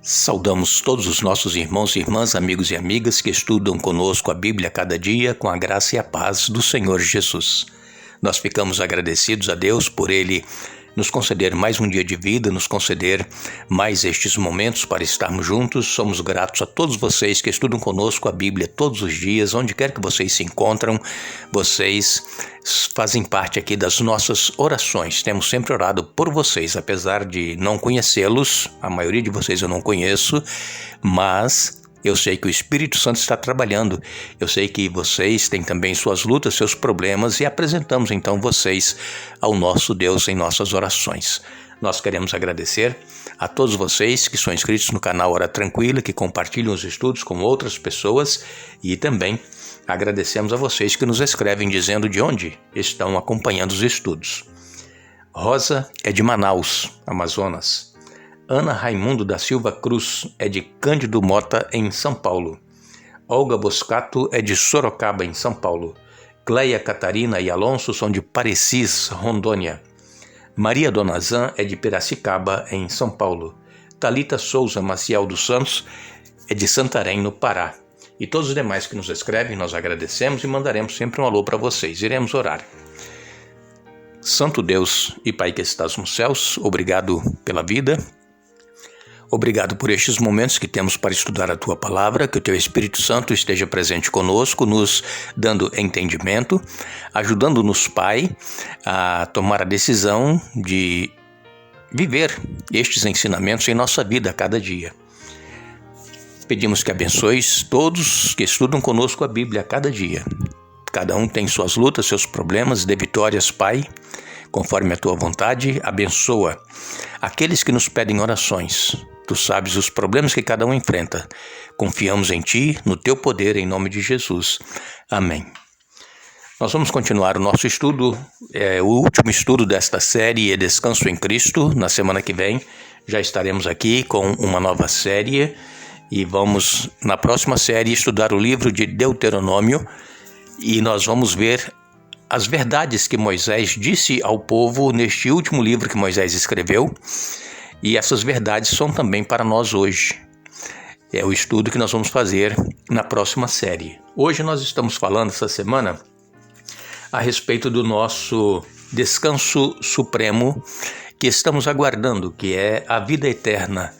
Saudamos todos os nossos irmãos e irmãs, amigos e amigas que estudam conosco a Bíblia cada dia com a graça e a paz do Senhor Jesus. Nós ficamos agradecidos a Deus por Ele nos conceder mais um dia de vida, nos conceder mais estes momentos para estarmos juntos. Somos gratos a todos vocês que estudam conosco a Bíblia todos os dias, onde quer que vocês se encontram, vocês fazem parte aqui das nossas orações. Temos sempre orado por vocês, apesar de não conhecê-los, a maioria de vocês eu não conheço, mas eu sei que o Espírito Santo está trabalhando, eu sei que vocês têm também suas lutas, seus problemas e apresentamos então vocês ao nosso Deus em nossas orações. Nós queremos agradecer a todos vocês que são inscritos no canal Hora Tranquila, que compartilham os estudos com outras pessoas e também agradecemos a vocês que nos escrevem dizendo de onde estão acompanhando os estudos. Rosa é de Manaus, Amazonas. Ana Raimundo da Silva Cruz é de Cândido Mota, em São Paulo. Olga Boscato é de Sorocaba, em São Paulo. Cleia Catarina e Alonso são de Parecis, Rondônia. Maria Donazan é de Piracicaba, em São Paulo. Thalita Souza Maciel dos Santos é de Santarém, no Pará. E todos os demais que nos escrevem, nós agradecemos e mandaremos sempre um alô para vocês. Iremos orar. Santo Deus e Pai que estás nos céus, obrigado pela vida. Obrigado por estes momentos que temos para estudar a Tua Palavra, que o Teu Espírito Santo esteja presente conosco, nos dando entendimento, ajudando-nos, Pai, a tomar a decisão de viver estes ensinamentos em nossa vida a cada dia. Pedimos que abençoes todos que estudam conosco a Bíblia a cada dia. Cada um tem suas lutas, seus problemas, dê vitórias, Pai, conforme a Tua vontade. Abençoa aqueles que nos pedem orações. Tu sabes os problemas que cada um enfrenta. Confiamos em Ti, no Teu poder, em nome de Jesus. Amém. Nós vamos continuar o nosso estudo, o último estudo desta série é Descanso em Cristo. Na semana que vem já estaremos aqui com uma nova série e vamos, na próxima série, estudar o livro de Deuteronômio e nós vamos ver as verdades que Moisés disse ao povo neste último livro que Moisés escreveu. E essas verdades são também para nós hoje. É o estudo que nós vamos fazer na próxima série. Hoje nós estamos falando, essa semana, a respeito do nosso descanso supremo que estamos aguardando, que é a vida eterna.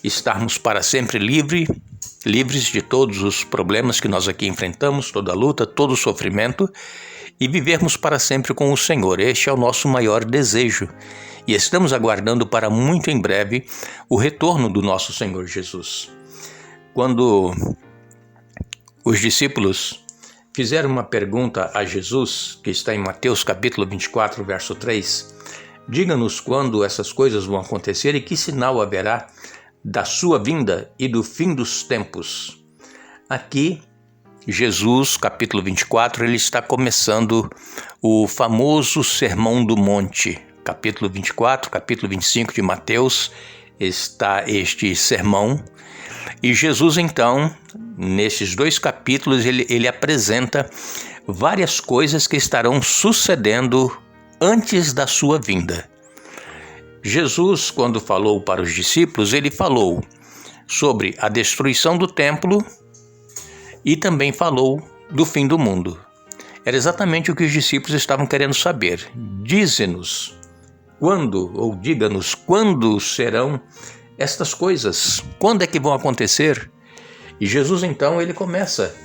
Estarmos para sempre livres de todos os problemas que nós aqui enfrentamos, toda a luta, todo o sofrimento, e vivermos para sempre com o Senhor. Este é o nosso maior desejo. E estamos aguardando para muito em breve o retorno do nosso Senhor Jesus. Quando os discípulos fizeram uma pergunta a Jesus, que está em Mateus capítulo 24, verso 3, diga-nos quando essas coisas vão acontecer e que sinal haverá da sua vinda e do fim dos tempos. Aqui, Jesus, capítulo 24, ele está começando o famoso Sermão do Monte. Capítulo 24, capítulo 25 de Mateus, está este sermão. E Jesus, então, nesses dois capítulos, ele apresenta várias coisas que estarão sucedendo antes da sua vinda. Jesus, quando falou para os discípulos, ele falou sobre a destruição do templo e também falou do fim do mundo. Era exatamente o que os discípulos estavam querendo saber. Dize-nos quando, ou diga-nos quando serão estas coisas, quando é que vão acontecer? E Jesus, então, ele começa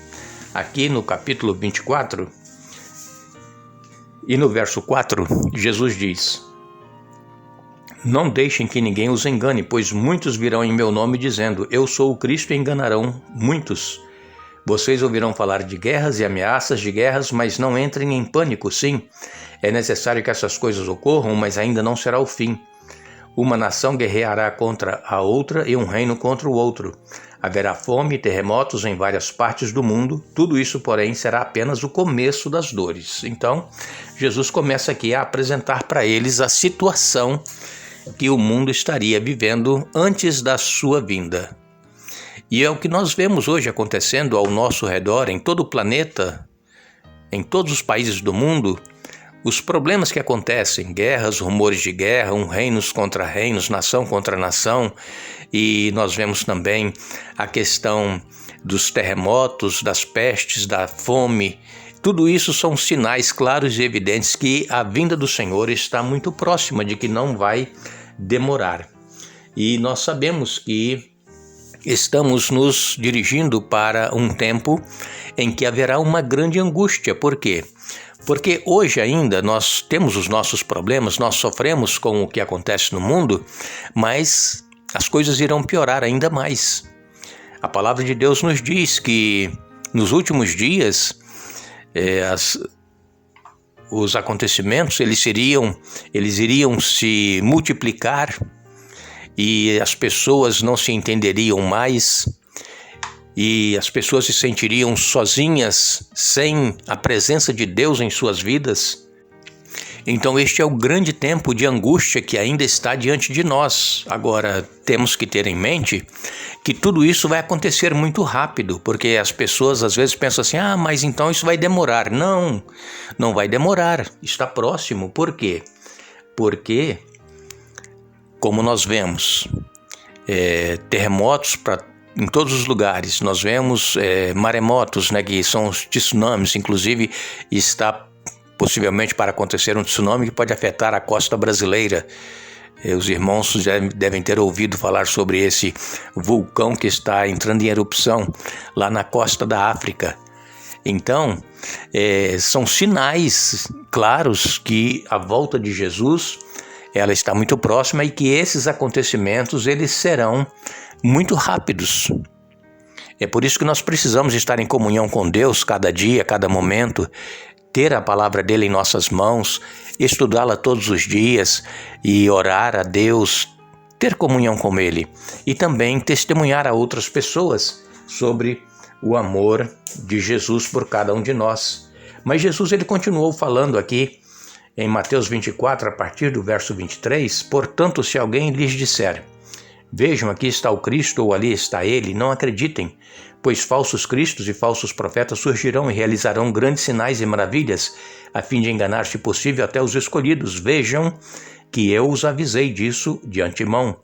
aqui no capítulo 24 e no verso 4, Jesus diz: não deixem que ninguém os engane, pois muitos virão em meu nome dizendo, eu sou o Cristo, e enganarão muitos. Vocês ouvirão falar de guerras e ameaças de guerras, mas não entrem em pânico, sim. É necessário que essas coisas ocorram, mas ainda não será o fim. Uma nação guerreará contra a outra e um reino contra o outro. Haverá fome e terremotos em várias partes do mundo. Tudo isso, porém, será apenas o começo das dores. Então, Jesus começa aqui a apresentar para eles a situação que o mundo estaria vivendo antes da sua vinda. E é o que nós vemos hoje acontecendo ao nosso redor, em todo o planeta, em todos os países do mundo, os problemas que acontecem, guerras, rumores de guerra, reinos contra reinos, nação contra nação, e nós vemos também a questão dos terremotos, das pestes, da fome. Tudo isso são sinais claros e evidentes que a vinda do Senhor está muito próxima, de que não vai demorar. E nós sabemos que estamos nos dirigindo para um tempo em que haverá uma grande angústia. Por quê? Porque hoje ainda nós temos os nossos problemas, nós sofremos com o que acontece no mundo, mas as coisas irão piorar ainda mais. A palavra de Deus nos diz que nos últimos dias os acontecimentos eles iriam se multiplicar e as pessoas não se entenderiam mais e as pessoas se sentiriam sozinhas, sem a presença de Deus em suas vidas. Então este é o grande tempo de angústia que ainda está diante de nós. Agora, temos que ter em mente que tudo isso vai acontecer muito rápido, porque as pessoas às vezes pensam assim, mas então isso vai demorar. Não, não vai demorar, está próximo. Por quê? Porque, como nós vemos, terremotos em todos os lugares, nós vemos maremotos, que são os tsunamis, inclusive está possivelmente para acontecer um tsunami que pode afetar a costa brasileira. Os irmãos já devem ter ouvido falar sobre esse vulcão que está entrando em erupção lá na costa da África. Então, são sinais claros que a volta de Jesus ela está muito próxima e que esses acontecimentos eles serão muito rápidos. É por isso que nós precisamos estar em comunhão com Deus cada dia, cada momento, ter a palavra dele em nossas mãos, estudá-la todos os dias e orar a Deus, ter comunhão com ele e também testemunhar a outras pessoas sobre o amor de Jesus por cada um de nós. Mas Jesus ele continuou falando aqui em Mateus 24, a partir do verso 23, portanto, se alguém lhes disser, vejam, aqui está o Cristo ou ali está ele, não acreditem, pois falsos cristos e falsos profetas surgirão e realizarão grandes sinais e maravilhas, a fim de enganar, se possível, até os escolhidos. Vejam que eu os avisei disso de antemão.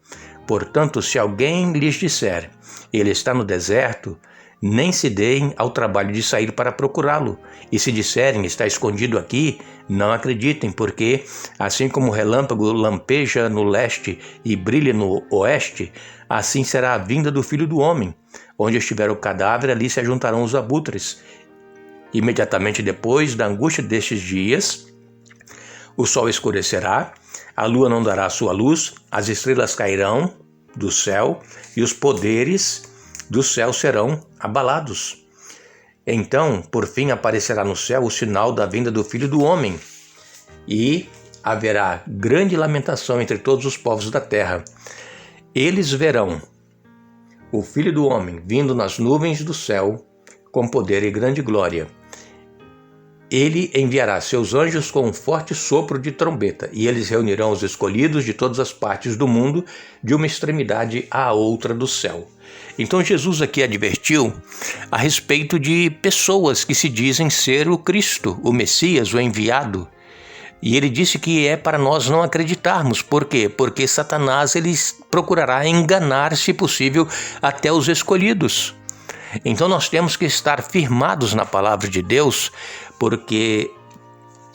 Portanto, se alguém lhes disser, ele está no deserto, nem se deem ao trabalho de sair para procurá-lo. E se disserem, está escondido aqui, não acreditem, porque assim como o relâmpago lampeja no leste e brilha no oeste, assim será a vinda do Filho do Homem. Onde estiver o cadáver, ali se ajuntarão os abutres. Imediatamente depois da angústia destes dias, o sol escurecerá, a lua não dará sua luz, as estrelas cairão do céu e os poderes do céu serão abalados. Então, por fim, aparecerá no céu o sinal da vinda do Filho do Homem, e haverá grande lamentação entre todos os povos da terra. Eles verão o Filho do Homem vindo nas nuvens do céu com poder e grande glória. Ele enviará seus anjos com um forte sopro de trombeta, e eles reunirão os escolhidos de todas as partes do mundo, de uma extremidade à outra do céu. Então Jesus aqui advertiu a respeito de pessoas que se dizem ser o Cristo, o Messias, o enviado. E ele disse que é para nós não acreditarmos. Por quê? Porque Satanás ele procurará enganar, se possível, até os escolhidos. Então nós temos que estar firmados na palavra de Deus, porque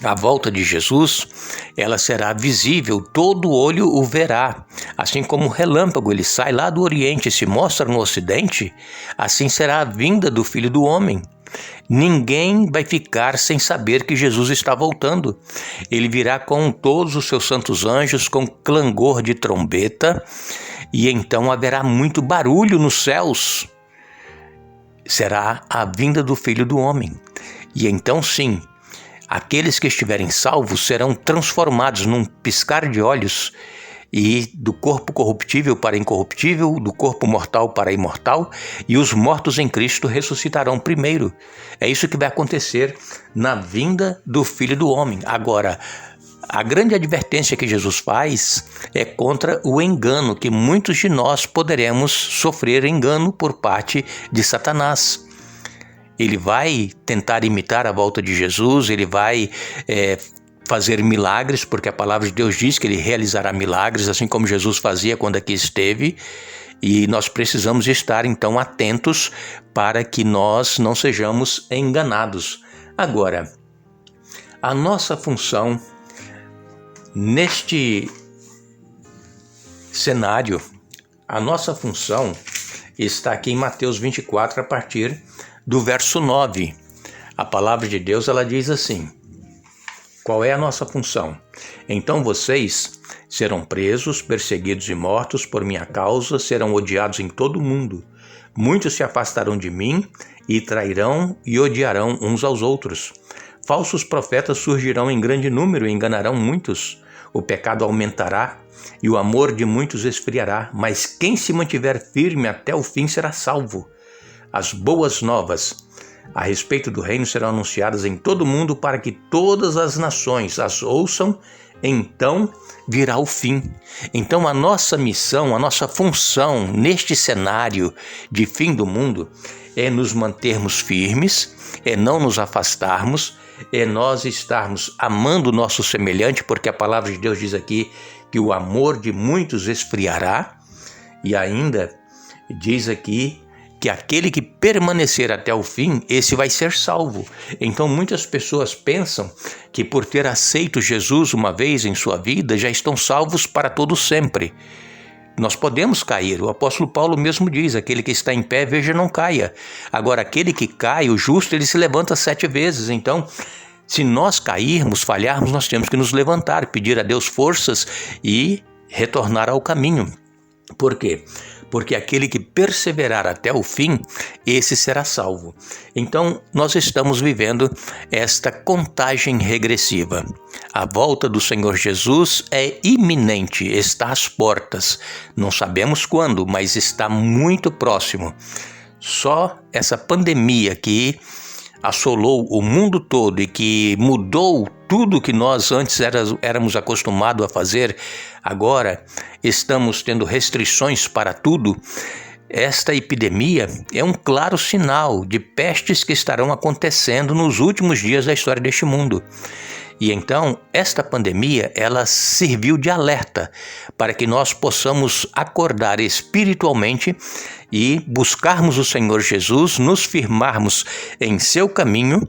a volta de Jesus, ela será visível, todo olho o verá. Assim como o relâmpago, ele sai lá do Oriente e se mostra no Ocidente, assim será a vinda do Filho do Homem. Ninguém vai ficar sem saber que Jesus está voltando. Ele virá com todos os seus santos anjos, com clangor de trombeta, e então haverá muito barulho nos céus. Será a vinda do Filho do Homem. E então sim, aqueles que estiverem salvos serão transformados num piscar de olhos, e do corpo corruptível para incorruptível, do corpo mortal para imortal, e os mortos em Cristo ressuscitarão primeiro. É isso que vai acontecer na vinda do Filho do Homem. Agora, a grande advertência que Jesus faz é contra o engano, que muitos de nós poderemos sofrer engano por parte de Satanás. Ele vai tentar imitar a volta de Jesus, ele vai fazer milagres, porque a palavra de Deus diz que Ele realizará milagres, assim como Jesus fazia quando aqui esteve, e nós precisamos estar então atentos para que nós não sejamos enganados. Agora, a nossa função neste cenário, a nossa função está aqui em Mateus 24, a partir do verso 9. A palavra de Deus, ela diz assim: qual é a nossa função? Então vocês serão presos, perseguidos e mortos por minha causa, serão odiados em todo o mundo. Muitos se afastarão de mim e trairão e odiarão uns aos outros. Falsos profetas surgirão em grande número e enganarão muitos. O pecado aumentará e o amor de muitos esfriará, mas quem se mantiver firme até o fim será salvo. As boas novas a respeito do reino serão anunciadas em todo o mundo para que todas as nações as ouçam, então virá o fim. Então a nossa missão, a nossa função neste cenário de fim do mundo é nos mantermos firmes, é não nos afastarmos, é nós estarmos amando o nosso semelhante, porque a palavra de Deus diz aqui que o amor de muitos esfriará, e ainda diz aqui que aquele que permanecer até o fim, esse vai ser salvo. Então muitas pessoas pensam que por ter aceito Jesus uma vez em sua vida, já estão salvos para todo sempre. Nós podemos cair, o apóstolo Paulo mesmo diz, aquele que está em pé, veja, não caia. Agora, aquele que cai, o justo, ele se levanta 7 vezes. Então, se nós cairmos, falharmos, nós temos que nos levantar, pedir a Deus forças e retornar ao caminho. Por quê? Porque aquele que perseverar até o fim, esse será salvo. Então, nós estamos vivendo esta contagem regressiva. A volta do Senhor Jesus é iminente, está às portas. Não sabemos quando, mas está muito próximo. Só essa pandemia que assolou o mundo todo e que mudou tudo que nós antes éramos acostumados a fazer, agora estamos tendo restrições para tudo. Esta epidemia é um claro sinal de pestes que estarão acontecendo nos últimos dias da história deste mundo. E então, esta pandemia, ela serviu de alerta para que nós possamos acordar espiritualmente e buscarmos o Senhor Jesus, nos firmarmos em seu caminho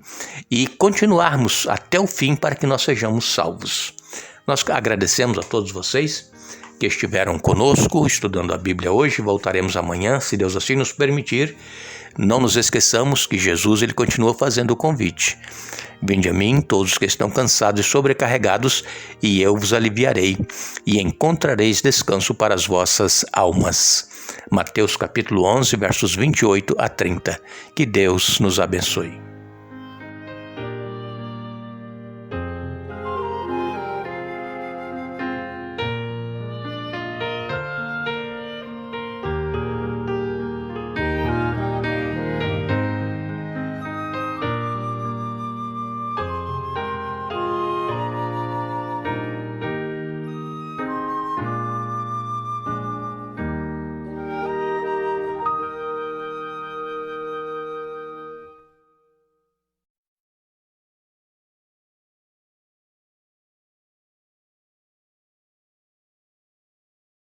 e continuarmos até o fim para que nós sejamos salvos. Nós agradecemos a todos vocês que estiveram conosco estudando a Bíblia hoje. Voltaremos amanhã, se Deus assim nos permitir. Não nos esqueçamos que Jesus, ele continua fazendo o convite. Vinde a mim, todos que estão cansados e sobrecarregados, e eu vos aliviarei, e encontrareis descanso para as vossas almas. Mateus capítulo 11, versos 28 a 30. Que Deus nos abençoe.